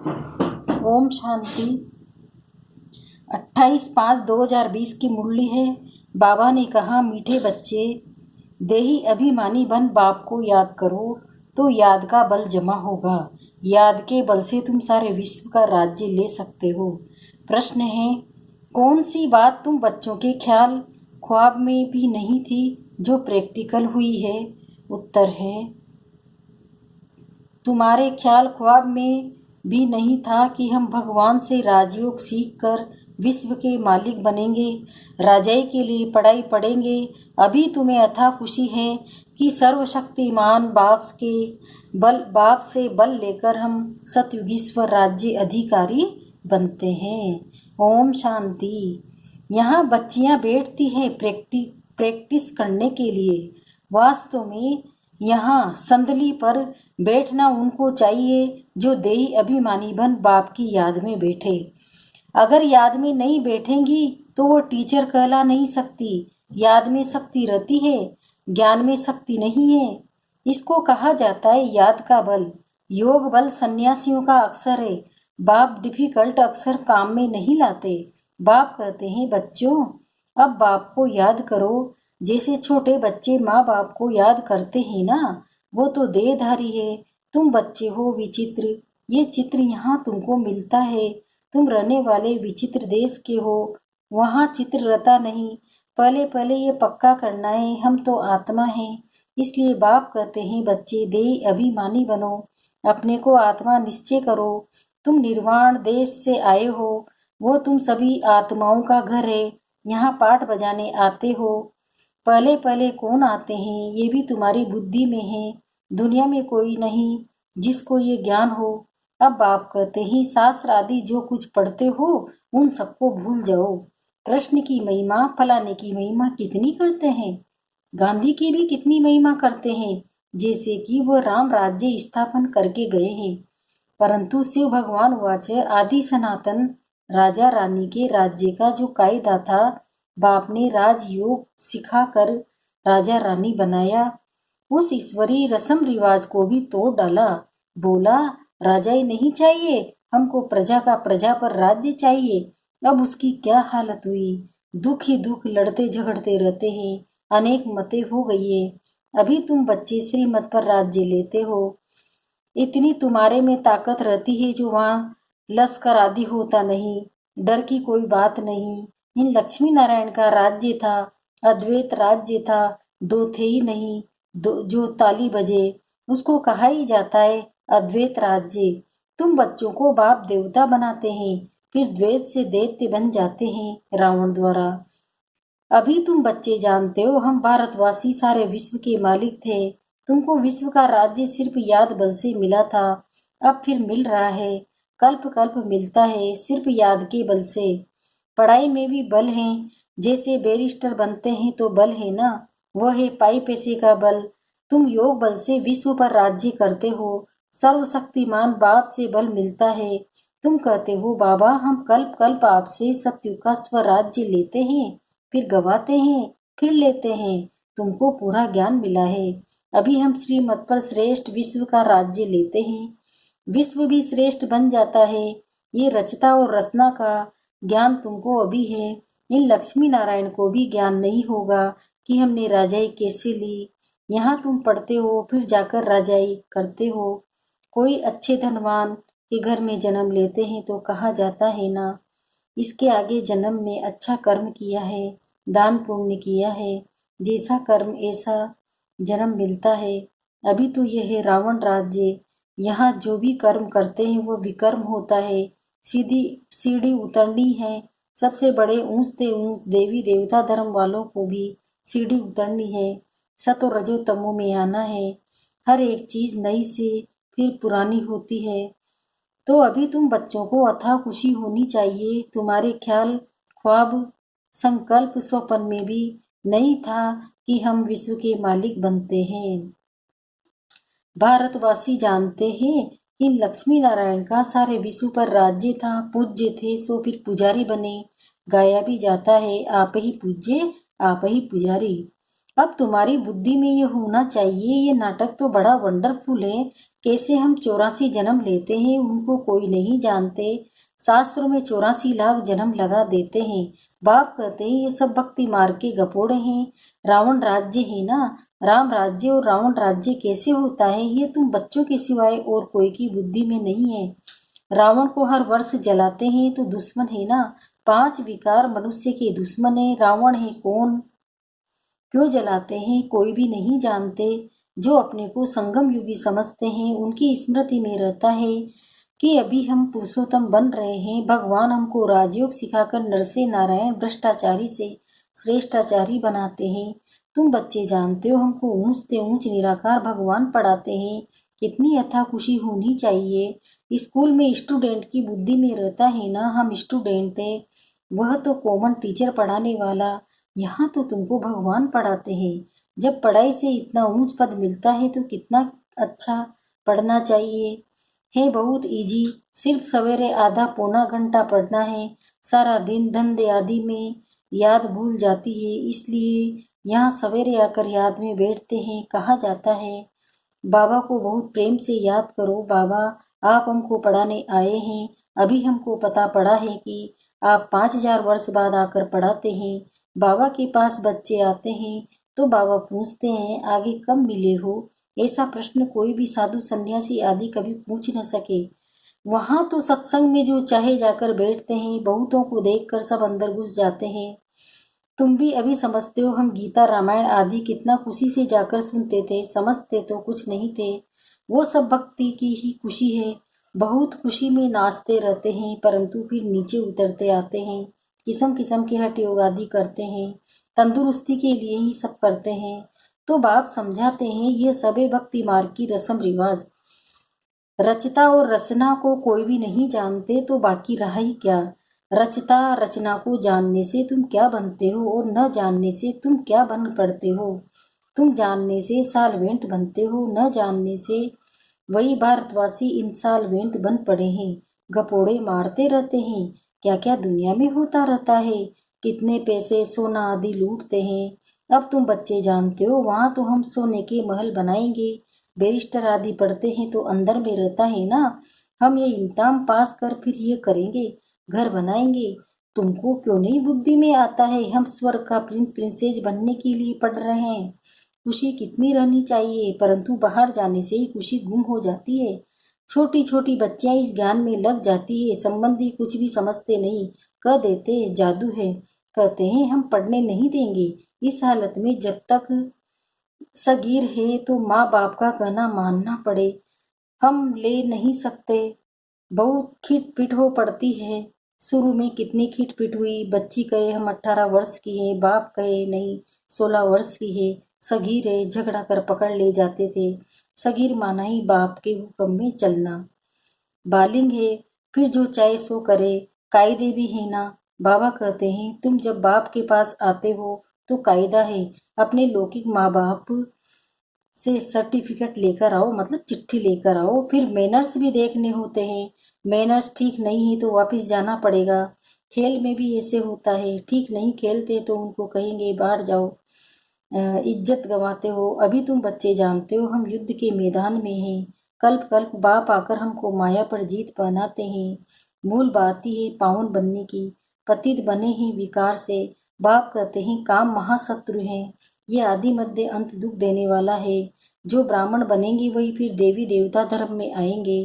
ओम शांति। 28/5/2020 की मुरली है। बाबा ने कहा, मीठे बच्चे, देही अभिमानी बन बाप को याद करो तो याद का बल जमा होगा। याद के बल से तुम सारे विश्व का राज्य ले सकते हो। प्रश्न है, कौन सी बात तुम बच्चों के ख्याल ख्वाब में भी नहीं थी जो प्रैक्टिकल हुई है? उत्तर है, तुम्हारे ख्याल ख्वाब में भी नहीं था कि हम भगवान से राजयोग सीख कर विश्व के मालिक बनेंगे, राजाई के लिए पढ़ाई पढ़ेंगे। अभी तुम्हें अथाह खुशी है कि सर्वशक्तिमान बाप से बल लेकर हम सतयुगीश्वर राज्य अधिकारी बनते हैं। ओम शांति। यहाँ बच्चियाँ बैठती हैं प्रैक्टिस करने के लिए। वास्तव में यहाँ संदली पर बैठना उनको चाहिए जो देही अभिमानी बन बाप की याद में बैठे। अगर याद में नहीं बैठेंगी तो वो टीचर कहला नहीं सकती। याद में शक्ति रहती है, ज्ञान में शक्ति नहीं है। इसको कहा जाता है याद का बल। योग बल सन्यासियों का अक्षर है। बाप डिफिकल्ट अक्षर काम में नहीं लाते। बाप कहते हैं, बच्चों अब बाप को याद करो जैसे छोटे बच्चे माँ बाप को याद करते हैं ना। वो तो देहधारी है, तुम बच्चे हो विचित्र। ये चित्र यहाँ तुमको मिलता है। तुम रहने वाले विचित्र देश के हो, वहाँ चित्र रहता नहीं। पहले पहले ये पक्का करना है, हम तो आत्मा हैं। इसलिए बाप कहते हैं, बच्चे देह अभिमानी बनो, अपने को आत्मा निश्चय करो। तुम निर्वाण देश से आए हो, वो तुम सभी आत्माओं का घर है। यहाँ पाठ बजाने आते हो। पहले पहले कौन आते हैं ये भी तुम्हारी बुद्धि में है। दुनिया में कोई नहीं जिसको ये ज्ञान हो। अब बाप कहते हैं, शास्त्र आदि जो कुछ पढ़ते हो उन सबको भूल जाओ। कृष्ण की महिमा, फलाने की महिमा कितनी करते हैं। गांधी की भी कितनी महिमा करते हैं, जैसे कि वो राम राज्य स्थापन करके गए हैं। परंतु शिव भगवान वाच, आदि सनातन राजा रानी के राज्य का जो कायदा था, बाप ने राजयोग सिखाकर राजा रानी बनाया। उस ईश्वरीय रस्म रिवाज को भी तोड़ डाला। बोला, राजाई नहीं चाहिए, हमको प्रजा का प्रजा पर राज्य चाहिए। अब उसकी क्या हालत हुई। दुख ही दुख, लड़ते झगड़ते रहते हैं। अनेक मतें हो गई है। अभी तुम बच्चे श्रीमत पर राज्य लेते हो। इतनी तुम्हारे में ताकत रहती है जो वहाँ लश्कर आदि होता नहीं। डर की कोई बात नहीं। इन लक्ष्मी नारायण का राज्य था, अद्वैत राज्य था। दो थे ही नहीं, जो ताली बजे उसको कहा ही जाता है अद्वैत राज्य। तुम बच्चों को बाप देवता बनाते हैं, फिर द्वैत से दैत्य बन जाते हैं रावण द्वारा। अभी तुम बच्चे जानते हो, हम भारतवासी सारे विश्व के मालिक थे। तुमको विश्व का राज्य सिर्फ याद बल से मिला था, अब फिर मिल रहा है। कल्प कल्प मिलता है सिर्फ याद के बल से। पढ़ाई में भी बल है, जैसे बैरिस्टर बनते हैं तो बल है ना, वह है पाई पैसे का बल। तुम योग बल से विश्व पर राज्य करते हो। सर्वशक्तिमान बाप से बल मिलता है। तुम कहते हो, बाबा हम कल्प कल्प आपसे सत्युग का स्वराज्य लेते हैं, फिर गवाते हैं, फिर लेते हैं। तुमको पूरा ज्ञान मिला है। अभी हम श्रीमत पर श्रेष्ठ विश्व का राज्य लेते हैं। विश्व भी श्रेष्ठ बन जाता है। ये रचता और रचना का ज्ञान तुमको अभी है। इन लक्ष्मी नारायण को भी ज्ञान नहीं होगा कि हमने राजाई कैसे ली। यहाँ तुम पढ़ते हो, फिर जाकर राजाई करते हो। कोई अच्छे धनवान के घर में जन्म लेते हैं तो कहा जाता है ना, इसके आगे जन्म में अच्छा कर्म किया है, दान पुण्य किया है, जैसा कर्म ऐसा जन्म मिलता है। अभी तो यह है रावण राज्य। यहाँ जो भी कर्म करते हैं वो विकर्म होता है। सीधी सीढ़ी उतरनी है। सबसे बड़े ऊंच से ऊंच देवी देवता धर्म वालों को भी सीढ़ी उतरनी है। सतो रजो तमो में आना है। हर एक चीज नई से फिर पुरानी होती है। तो अभी तुम बच्चों को अथाह खुशी होनी चाहिए। तुम्हारे ख्याल ख्वाब संकल्प स्वप्न में भी नहीं था कि हम विश्व के मालिक बनते हैं। भारतवासी जानते हैं कि लक्ष्मी नारायण का सारे विश्व पर राज्य था। पूज्य थे सो फिर पुजारी बने। गाया भी जाता है, आप ही पूज्य आप ही पुजारी। अब तुम्हारी बुद्धि में ये होना चाहिए, ये नाटक तो बड़ा वंडरफुल है। कैसे हम 84 जन्म लेते हैं, उनको कोई नहीं जानते। शास्त्रों में 84 लाख जन्म लगा देते हैं। बाप कहते हैं ये सब भक्ति मार्ग के गपोड़े हैं। रावण राज्य है ना, राम राज्य और रावण राज्य कैसे होता है, ये तुम बच्चों के सिवाय और कोई की बुद्धि में नहीं है। रावण को हर वर्ष जलाते हैं तो दुश्मन है ना। 5 विकार मनुष्य के दुश्मन है। रावण है कौन, क्यों जलाते हैं, कोई भी नहीं जानते। जो अपने को संगम युगी समझते हैं उनकी स्मृति में रहता है कि अभी हम पुरुषोत्तम बन रहे हैं। भगवान हमको राजयोग सिखाकर नर से नारायण, भ्रष्टाचारी से श्रेष्ठाचारी बनाते हैं। तुम बच्चे जानते हो हमको ऊंच से ऊंच निराकार भगवान पढ़ाते हैं। कितनी अथा खुशी होनी चाहिए। स्कूल में स्टूडेंट की बुद्धि में रहता है ना, हम स्टूडेंट है, वह तो कॉमन टीचर पढ़ाने वाला। यहाँ तो तुमको भगवान पढ़ाते हैं। जब पढ़ाई से इतना ऊंच पद मिलता है तो कितना अच्छा पढ़ना चाहिए। है बहुत इजी, सिर्फ सवेरे आधा पौना घंटा पढ़ना है। सारा दिन धंधे आदि में याद भूल जाती है, इसलिए यहाँ सवेरे आकर याद में बैठते हैं। कहा जाता है बाबा को बहुत प्रेम से याद करो। बाबा आप हमको पढ़ाने आए हैं। अभी हमको पता पड़ा है कि आप 5000 वर्ष बाद आकर पढ़ाते हैं। बाबा के पास बच्चे आते हैं तो बाबा पूछते हैं आगे कब मिले हो। ऐसा प्रश्न कोई भी साधु सन्यासी आदि कभी पूछ न सके। वहाँ तो सत्संग में जो चाहे जाकर बैठते हैं। बहुतों को देखकर सब अंदर घुस जाते हैं। तुम भी अभी समझते हो, हम गीता रामायण आदि कितना खुशी से जाकर सुनते थे। समझते तो कुछ नहीं थे। वो सब भक्ति की ही खुशी है। बहुत खुशी में नाचते रहते हैं परंतु फिर नीचे उतरते आते हैं। किस्म किस्म के हठ योग आदि करते हैं। तंदुरुस्ती के लिए ही सब करते हैं। तो बाप समझाते हैं ये सबे भक्ति मार्ग की रस्म रिवाज। रचता और रचना को कोई भी नहीं जानते तो बाकी रहा ही क्या। रचता रचना को जानने से तुम क्या बनते हो और न जानने से तुम क्या बन पड़ते हो। तुम जानने से साल्वेंट बनते हो, न जानने से वही भारतवासी इंसॉल्वेंट बन पड़े हैं। गपोड़े मारते रहते हैं। क्या क्या दुनिया में होता रहता है। कितने पैसे सोना आदि लूटते हैं। अब तुम बच्चे जानते हो, वहाँ तो हम सोने के महल बनाएंगे। बैरिस्टर आदि पढ़ते हैं तो अंदर में रहता है ना, हम ये इम्तिहान पास कर फिर ये करेंगे, घर बनाएंगे। तुमको क्यों नहीं बुद्धि में आता है, हम स्वर्ग का प्रिंस प्रिंसेस बनने के लिए पढ़ रहे हैं। खुशी कितनी रहनी चाहिए, परंतु बाहर जाने से ही खुशी गुम हो जाती है। छोटी छोटी बच्चियां इस ज्ञान में लग जाती है। संबंधी कुछ भी समझते नहीं, कह देते जादू है। कहते हैं हम पढ़ने नहीं देंगे। इस हालत में जब तक सगीर है तो माँ बाप का कहना मानना पड़े। हम ले नहीं सकते। बहुत खिटपिट हो पड़ती है। शुरू में कितनी खिटपिट हुई। बच्ची कहे हम 18 वर्ष की है, बाप कहे नहीं 16 वर्ष की है। सगीर है, झगड़ा कर पकड़ ले जाते थे। सगीर माना ही बाप के हुक्म में चलना। बालिंग है, फिर जो चाहे सो करे। कायदे भी है ना। बाबा कहते हैं तुम जब बाप के पास आते हो तो कायदा है अपने लौकिक माँ बाप से सर्टिफिकेट लेकर आओ, मतलब चिट्ठी लेकर आओ। फिर मैनर्स भी देखने होते हैं। मैनर्स ठीक नहीं है तो वापस जाना पड़ेगा। खेल में भी ऐसे होता है, ठीक नहीं खेलते तो उनको कहेंगे बाहर जाओ, इज्जत गंवाते हो। अभी तुम बच्चे जानते हो हम युद्ध के मैदान में हैं। कल्प कल्प बाप आकर हमको माया पर जीत पहनाते हैं। मूल बात ही है पावन बनने की। पतित बने हैं विकार से। बाप कहते हैं काम महाशत्रु है। ये आदि मध्य अंत दुख देने वाला है। जो ब्राह्मण बनेंगे वही फिर देवी देवता धर्म में आएंगे।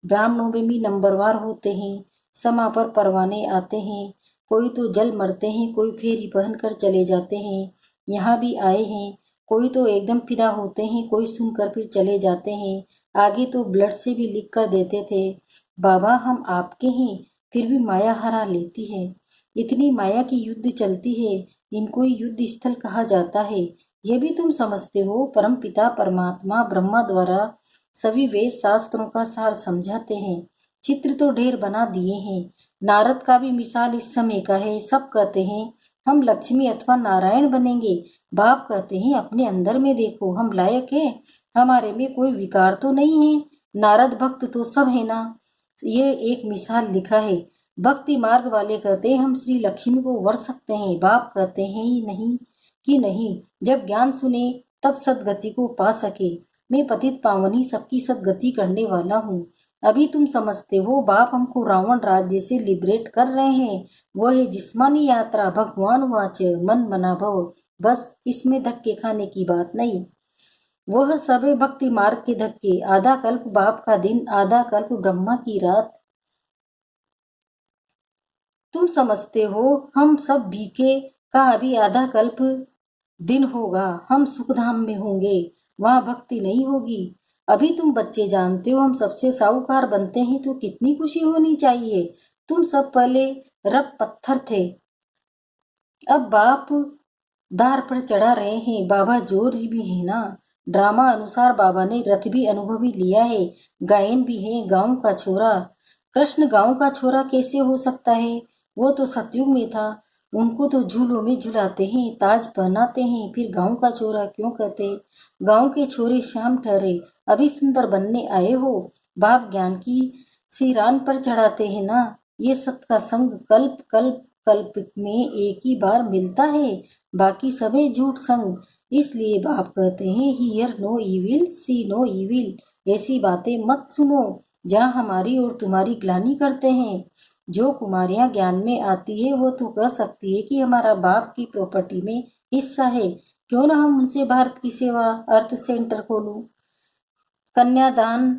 ब्राह्मणों में भी नंबरवार होते हैं। समा पर परवाने आते हैं। कोई तो जल मरते हैं, कोई फेरी पहन कर चले जाते हैं। यहाँ भी आए हैं। कोई तो एकदम फिदा होते हैं, कोई सुनकर फिर चले जाते हैं। आगे तो ब्लड से भी लिख कर देते थे बाबा हम आपके हैं, फिर भी माया हरा लेती है। इतनी माया की युद्ध चलती है, इनको ही युद्ध स्थल कहा जाता है। यह भी तुम समझते हो। परम पिता परमात्मा ब्रह्मा द्वारा सभी वेद शास्त्रों का सार समझाते हैं। चित्र तो ढेर बना दिए हैं। नारद का भी मिसाल इस समय का है। सब कहते हैं हम लक्ष्मी अथवा नारायण बनेंगे। बाप कहते हैं अपने अंदर में देखो, हम लायक हैं, हमारे में कोई विकार तो नहीं है। नारद भक्त तो सब है ना। ये एक मिसाल लिखा है। भक्ति मार्ग वाले कहते हैं हम श्री लक्ष्मी को वर सकते हैं। बाप कहते हैं ही नहीं, कि नहीं, जब ज्ञान सुने तब सदगति को पा सके। मैं पतित पावनी सबकी सदगति करने वाला हूँ। अभी तुम समझते हो बाप हमको रावण राज्य से लिबरेट कर रहे हैं। वह है जिस्मानी यात्रा। भगवान वाच मन मना भव। बस इसमें धक्के खाने की बात नहीं। वह सब है भक्ति मार्ग के धक्के। आधा कल्प बाप का दिन, आधा कल्प ब्रह्मा की रात। तुम समझते हो हम सब भीखे का अभी आधा कल्प दिन होगा। हम सुखधाम में होंगे, वहां भक्ति नहीं होगी। अभी तुम बच्चे जानते हो हम सबसे साहूकार बनते हैं तो कितनी खुशी होनी चाहिए। तुम सब पहले रब पत्थर थे, अब बाप दार पर चढ़ा रहे हैं। बाबा जोर भी है ना। ड्रामा अनुसार बाबा ने रथ भी अनुभवी लिया है, गायन भी है। गांव का छोरा कृष्ण गांव का छोरा कैसे हो सकता है? वो तो सतयुग में था। उनको तो झूलों में झुलाते हैं, ताज पहनाते हैं, फिर गांव का छोरा क्यों कहते? गांव के छोरे श्याम ठहरे, अभी सुंदर बनने आए हो। बाप ज्ञान की सिरान पर चढ़ाते हैं ना। ये सत का संग कल्प कल्प कल्प में एक ही बार मिलता है, बाकी सबे झूठ संग। इसलिए बाप कहते हैं hear no evil see no evil. ऐसी बातें मत सुनो जहाँ हमारी और तुम्हारी ग्लानि करते हैं। जो कुमारियां ज्ञान में आती है वो तो कह सकती है कि हमारा बाप की प्रॉपर्टी में हिस्सा है, क्यों ना हम उनसे भारत की सेवा अर्थ सेंटर खोलूं। कन्यादान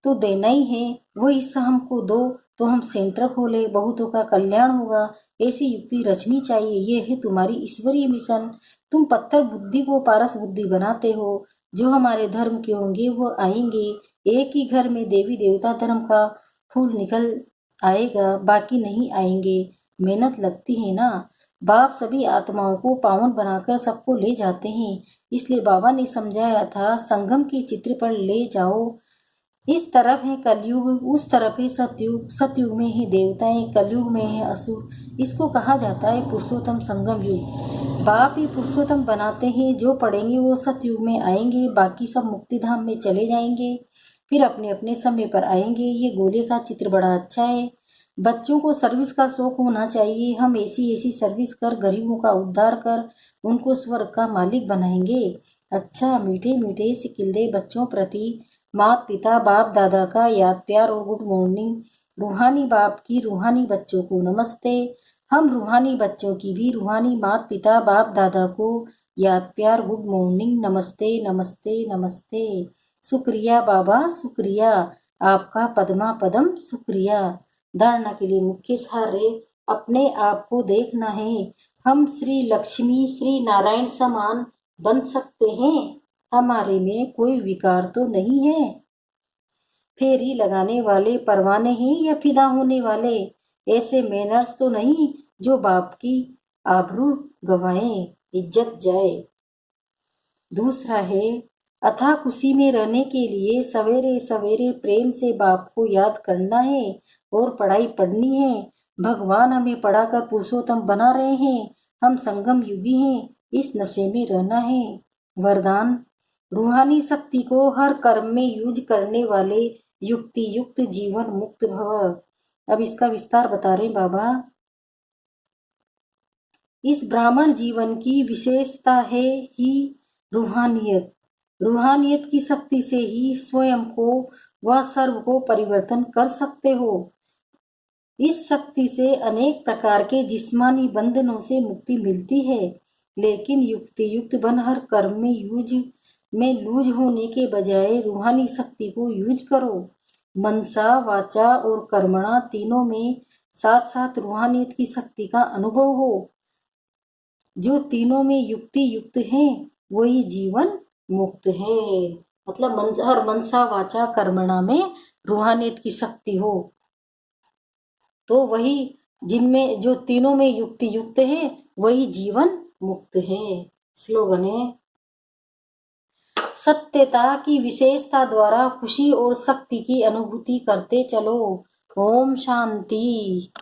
तो देना ही है, वो हिस्सा हमको दो तो हम सेंटर खोले, बहुतों का कल्याण होगा। ऐसी युक्ति रचनी चाहिए। ये है तुम्हारी ईश्वरीय मिशन। तुम पत्थर बुद्धि को पारस बुद्धि बनाते हो। जो हमारे धर्म के होंगे वो आएंगे। एक ही घर में देवी देवता धर्म का फूल निकल आएगा, बाकी नहीं आएंगे। मेहनत लगती है ना। बाप सभी आत्माओं को पावन बनाकर सबको ले जाते हैं। इसलिए बाबा ने समझाया था संगम के चित्र पर ले जाओ। इस तरफ है कलयुग, उस तरफ है सतयुग। सतयुग में है देवताएं, कलयुग में है असुर। इसको कहा जाता है पुरुषोत्तम संगम युग। बाप ही पुरुषोत्तम बनाते हैं। जो पढ़ेंगे वो सतयुग में आएंगे, बाकी सब मुक्तिधाम में चले जाएंगे, फिर अपने अपने समय पर आएंगे। ये गोले का चित्र बड़ा अच्छा है। बच्चों को सर्विस का शौक होना चाहिए। हम ऐसी ऐसी सर्विस कर गरीबों का उद्धार कर उनको स्वर्ग का मालिक बनाएंगे। अच्छा, मीठे मीठे सिकिल्दे बच्चों प्रति माता पिता बाप दादा का याद प्यार और गुड मॉर्निंग। रूहानी बाप की रूहानी बच्चों को नमस्ते। हम रूहानी बच्चों की भी रूहानी माता पिता बाप दादा को याद प्यार गुड मॉर्निंग, नमस्ते नमस्ते नमस्ते। शुक्रिया बाबा, शुक्रिया आपका पद्मा पदम, शुक्रिया। धारणा के लिए मुख्य सारे अपने आप को देखना है। हम श्री लक्ष्मी श्री नारायण समान बन सकते हैं। हमारे में कोई विकार तो नहीं है। फेरी लगाने वाले परवाने हैं या फिदा होने वाले? ऐसे मैनर्स तो नहीं जो बाप की आबरू गवाएं, इज्जत जाए। दूसरा है अथा खुशी में रहने के लिए सवेरे सवेरे प्रेम से बाप को याद करना है और पढ़ाई पढ़नी है। भगवान हमें पढ़ाकर पुरुषोत्तम बना रहे हैं। हम संगम युगी हैं, इस नशे में रहना है। वरदान, रूहानी शक्ति को हर कर्म में यूज करने वाले युक्ति युक्त जीवन मुक्त भव। अब इसका विस्तार बता रहे बाबा। इस ब्राह्मण जीवन की विशेषता है ही रूहानियत। रूहानियत की शक्ति से ही स्वयं को व सर्व को परिवर्तन कर सकते हो। इस शक्ति से अनेक प्रकार के जिस्मानी बंधनों से मुक्ति मिलती है, लेकिन युक्ति युक्त बन हर कर्म में लूज होने के बजाय रूहानी शक्ति को यूज करो। मनसा वाचा और कर्मणा तीनों में साथ साथ रूहानियत की शक्ति का अनुभव हो। जो तीनों में युक्ति युक्त है वही जीवन मुक्त है। मतलब हर मनसा वाचा कर्मणा में रूहानियत की शक्ति हो तो वही, जिनमें जो तीनों में युक्ति युक्त है वही जीवन मुक्त है। स्लोगन है सत्यता की विशेषता द्वारा खुशी और शक्ति की अनुभूति करते चलो। ओम शांति।